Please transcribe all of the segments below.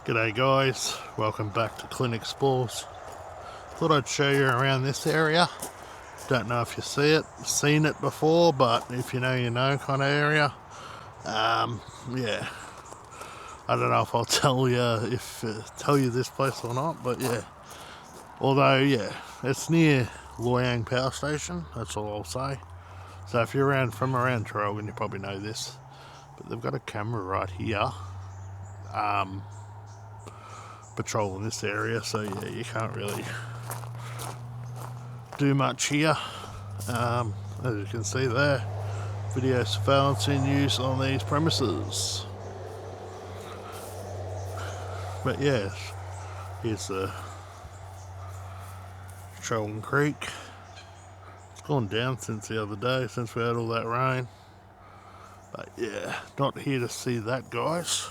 G'day guys, welcome back to Clint Explores. Thought I'd show you around this area. Don't know if you seen it before, but if you know, you know kind of area. Yeah, I don't know if I'll tell you this place or not, but yeah. Although yeah, it's near Loyang Power Station. That's all I'll say. So if you're from around Traralgon, you probably know this. But they've got a camera right here. Patrolling this area, so yeah, you can't really do much here. As you can see there, video surveillance in use on these premises. But yeah, here's the Traralgon Creek. It's gone down since the other day, since we had all that rain. But yeah, not here to see that, guys.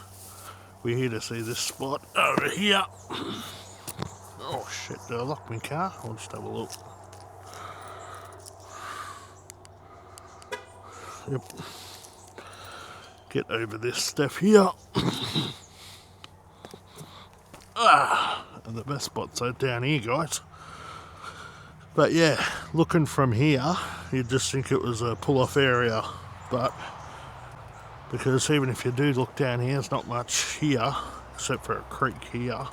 We're here to see this spot over here. Oh shit, did I lock my car? I'll just have a look. Yep. Get over this stuff here. And the best spots are down here, guys. But yeah, looking from here, you'd just think it was a pull-off area. But because even if you do look down here, there's not much here, except for a creek here.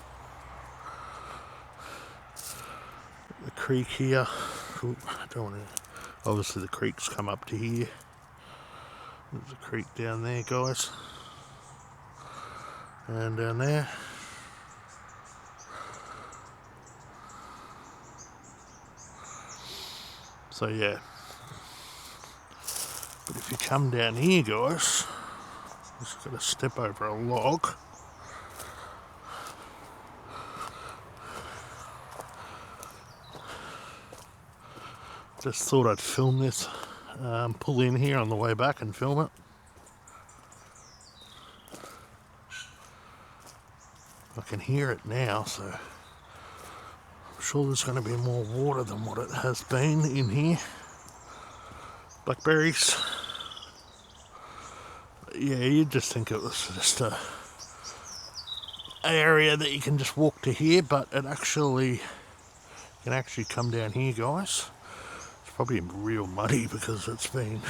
The creek here. Ooh, I don't want to. Obviously, the creek's come up to here. There's a creek down there, guys. And down there. So yeah. But if you come down here, guys, just got to step over a log. Just thought I'd film this, pull in here on the way back and film it. I can hear it now, so I'm sure there's going to be more water than what it has been in here. Blackberries. But yeah, you'd just think it was just a area that you can just walk to here, but it actually, you can actually come down here, guys. Probably real muddy because it's been,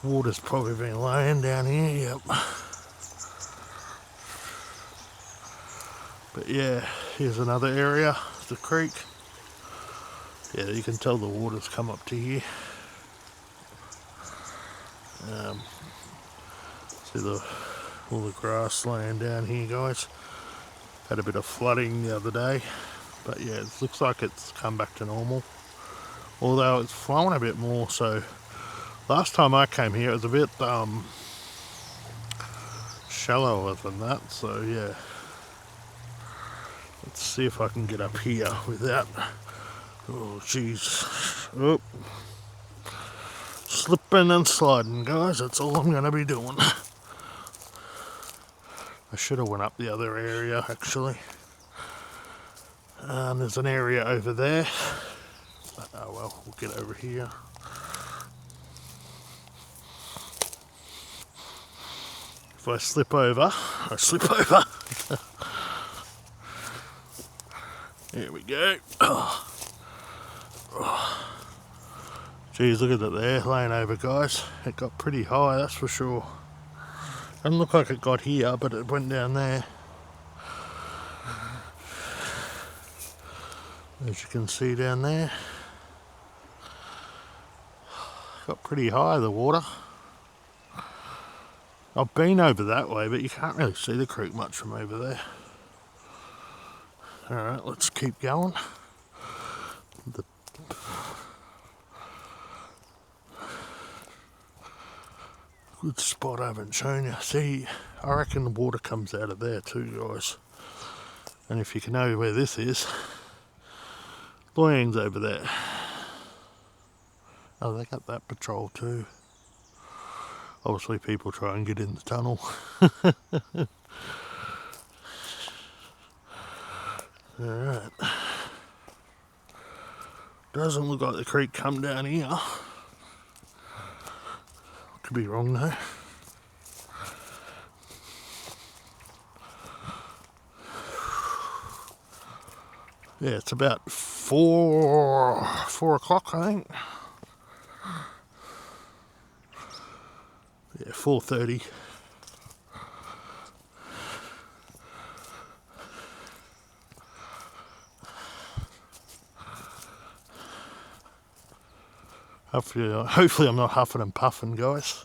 water's probably been laying down here, yep. But yeah, here's another area, the creek. Yeah, you can tell the water's come up to here. See all the grass laying down here, guys. Had a bit of flooding the other day, but yeah, it looks like it's come back to normal. Although it's flowing a bit more, so last time I came here it was a bit shallower than that, so yeah. Let's see if I can get up here without, oh jeez, oh. Slipping and sliding, guys, that's all I'm going to be doing. I should have went up the other area actually. There's an area over there. Oh well, we'll get over here. If I slip over, I slip over. There we go. Oh. Oh. Geez, look at it there, laying over, guys. It got pretty high, that's for sure. Doesn't look like it got here, but it went down there. As you can see down there. Got pretty high, the water. I've been over that way, but you can't really see the creek much from over there. Alright, let's keep going. Good spot I haven't shown you. See, I reckon the water comes out of there too, guys. And if you can know where this is, Loyang's over there. Oh, they got that patrol too. Obviously people try and get in the tunnel. Alright. Doesn't look like the creek come down here. Could be wrong though. Yeah, it's about 4 o'clock, I think. Yeah, 4:30. Hopefully I'm not huffing and puffing, guys.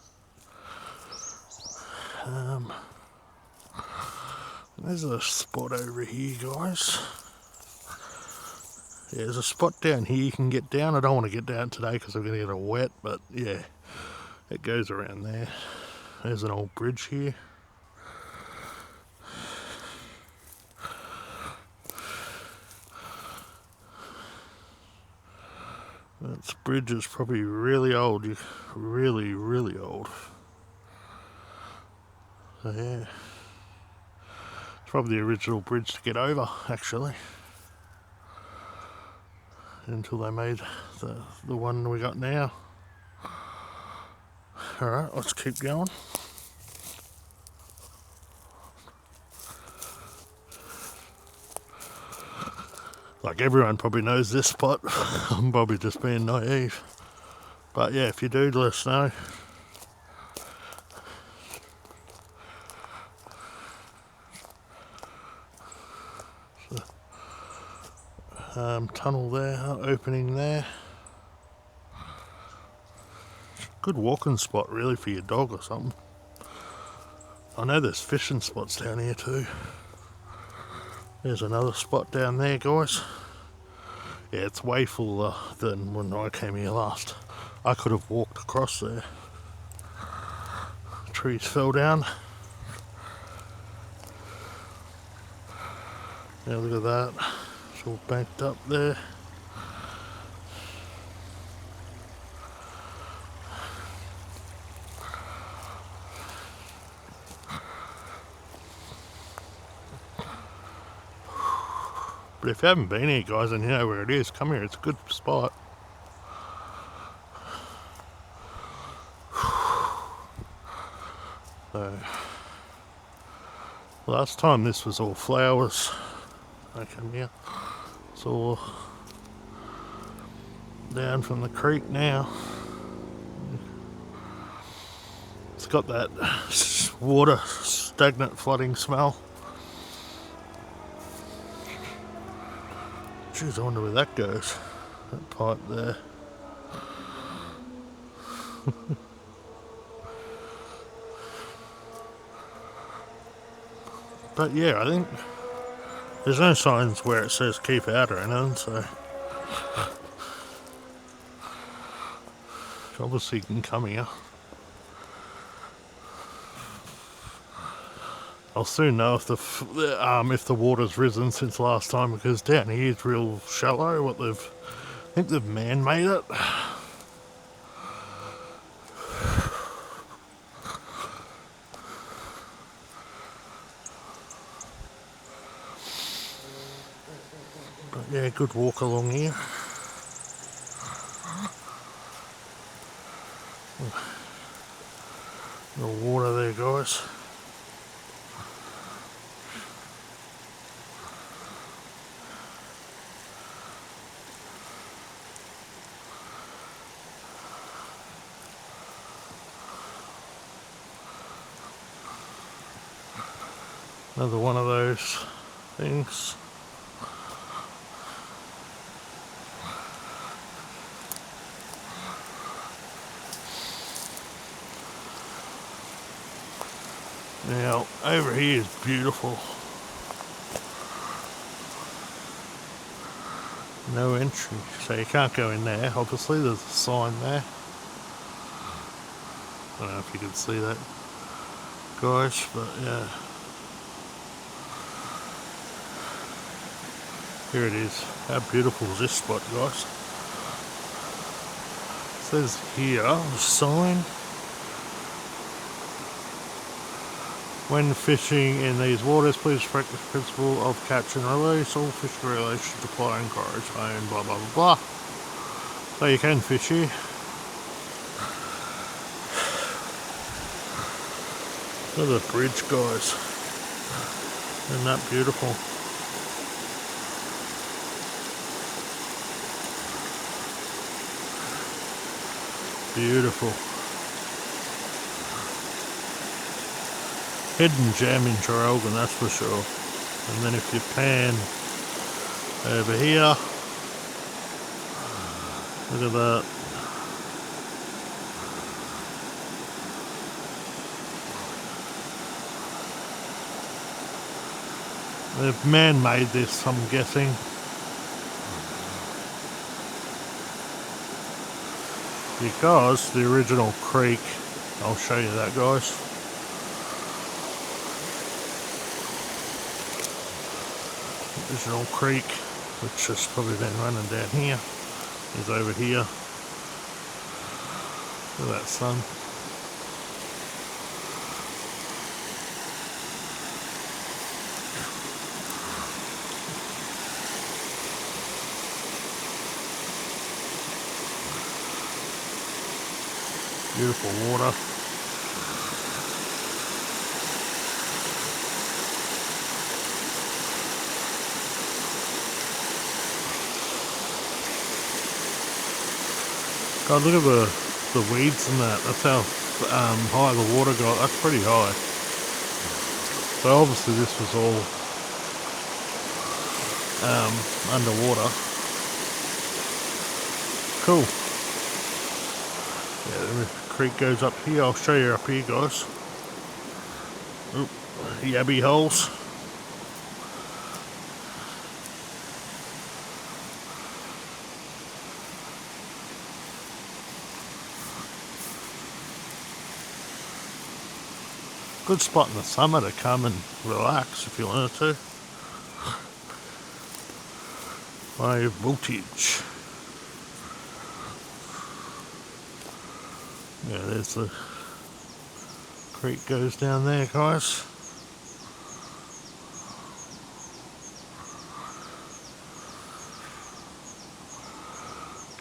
There's a spot over here, guys. Yeah, there's a spot down here you can get down. I don't want to get down today because I'm going to get it wet, but yeah, it goes around there. There's an old bridge here. This bridge is probably really old, really, really old. So yeah, it's probably the original bridge to get over, actually, until they made the one we got now. Alright, let's keep going. Like everyone probably knows this spot. I'm probably just being naive. But yeah, if you do, let us know. Tunnel there, opening there. Good walking spot really for your dog or something. I know there's fishing spots down here too. There's another spot down there, guys. Yeah, it's way fuller than when I came here last. I could have walked across there. Trees fell down. Yeah, look at that. It's all banked up there. But if you haven't been here, guys, and you know where it is, come here. It's a good spot. So, last time this was all flowers. I come here. It's all down from the creek now. It's got that water, stagnant flooding smell. Jeez, I wonder where that goes. That pipe there. But yeah, I think there's no signs where it says keep out or anything, so obviously you can come here. I'll soon know if the water's risen since last time, because down here it's real shallow. I think they've man-made it. But yeah, good walk along here. The water there, guys. Another one of those things. Now, over here is beautiful. No entry, so you can't go in there. Obviously, there's a sign there. I don't know if you can see that, guys, but yeah. Here it is. How beautiful is this spot, guys? It says here, a sign. When fishing in these waters, please respect the principle of catch and release. All fish regulations apply and encourage and blah blah blah blah. So you can fish here. Look at the bridge, guys. Isn't that beautiful? Beautiful. Hidden gem in Traralgon, that's for sure. And then if you pan over here, look at that. They've man-made this, I'm guessing. Because the original creek, I'll show you that, guys. Original creek, which has probably been running down here, is over here. Look at that sun. Beautiful water. God, look at the weeds and that. That's how high the water got. That's pretty high. So obviously this was all underwater. Cool. Yeah, the creek goes up here. I'll show you up here, guys. Oop, yabby holes. Good spot in the summer to come and relax if you wanted to. High voltage. Yeah, there's the creek goes down there, guys.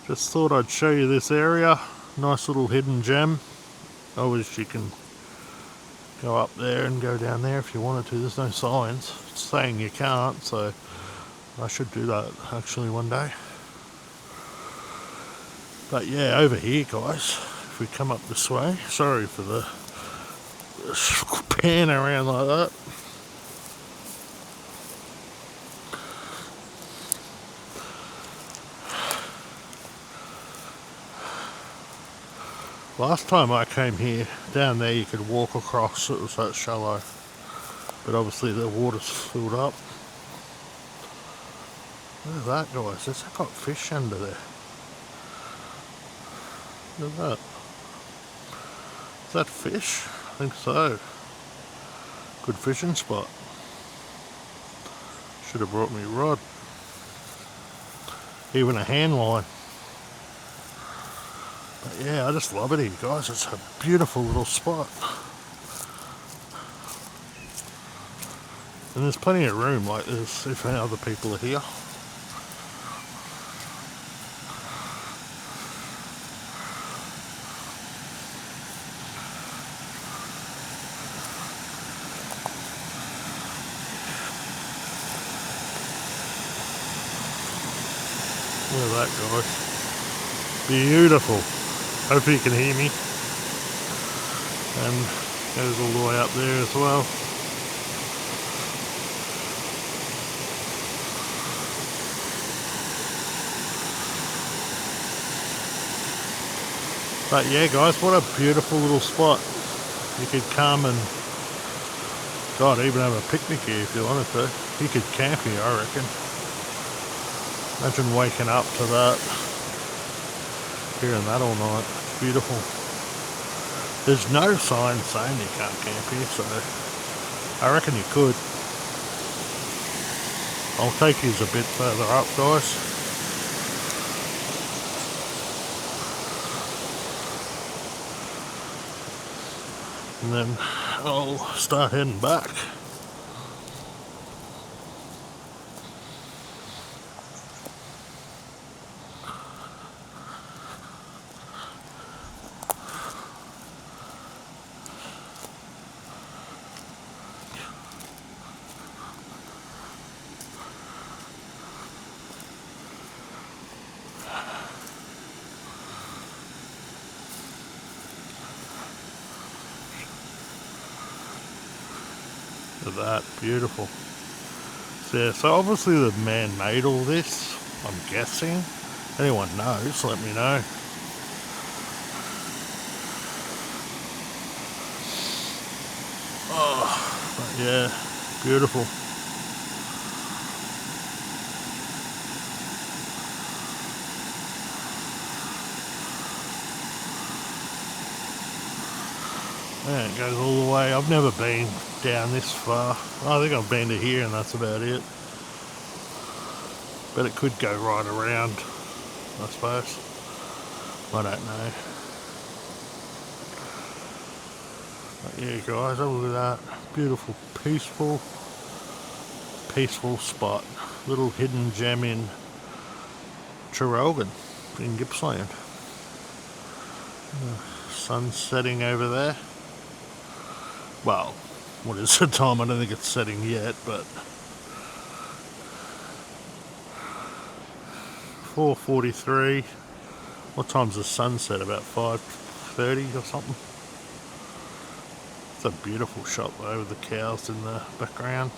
Just thought I'd show you this area. Nice little hidden gem. Obviously you can go up there and go down there if you wanted to. There's no signs saying you can't, so I should do that actually one day. But yeah, over here, guys, if we come up this way, sorry for the pan around like that. Last time I came here, down there you could walk across, it was that shallow. But obviously the water's filled up. Look at that, guys, there's got fish under there. Look at that. Is that fish? I think so. Good fishing spot. Should have brought me a rod. Even a hand line. But yeah, I just love it here, guys. It's a beautiful little spot. And there's plenty of room like this if other people are here. Look at that, guys. Beautiful. Hope you can hear me. And goes all the way up there as well. But yeah, guys, what a beautiful little spot. You could come and, God, even have a picnic here if you wanted to. You could camp here, I reckon. Imagine waking up to that, hearing that all night. It's beautiful. There's no sign saying you can't camp here, so I reckon you could. I'll take you a bit further up, guys. And then I'll start heading back. Look at that, beautiful. So, yeah, so obviously the man made all this, I'm guessing. Anyone knows, let me know. Oh, but yeah, beautiful. Yeah, it goes all the way. I've never been down this far. I think I've been to here and that's about it. But it could go right around, I suppose. I don't know. But yeah, guys, have a look at that. Beautiful, peaceful spot. Little hidden gem in Traralgon in Gippsland. Sun setting over there. Well, what is the time? I don't think it's setting yet, but 4:43. What time's the sunset? About 5:30 or something. It's a beautiful shot though, with the cows in the background.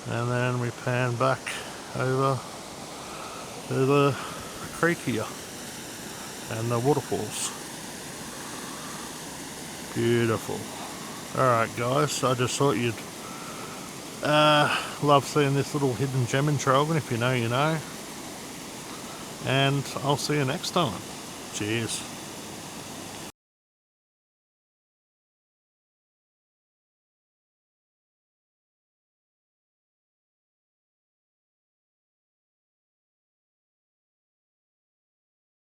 And then we pan back over to the creek here and the waterfalls. Beautiful. Alright guys, I just thought you'd love seeing this little hidden gem in Traralgon. If you know, you know. And I'll see you next time. Cheers.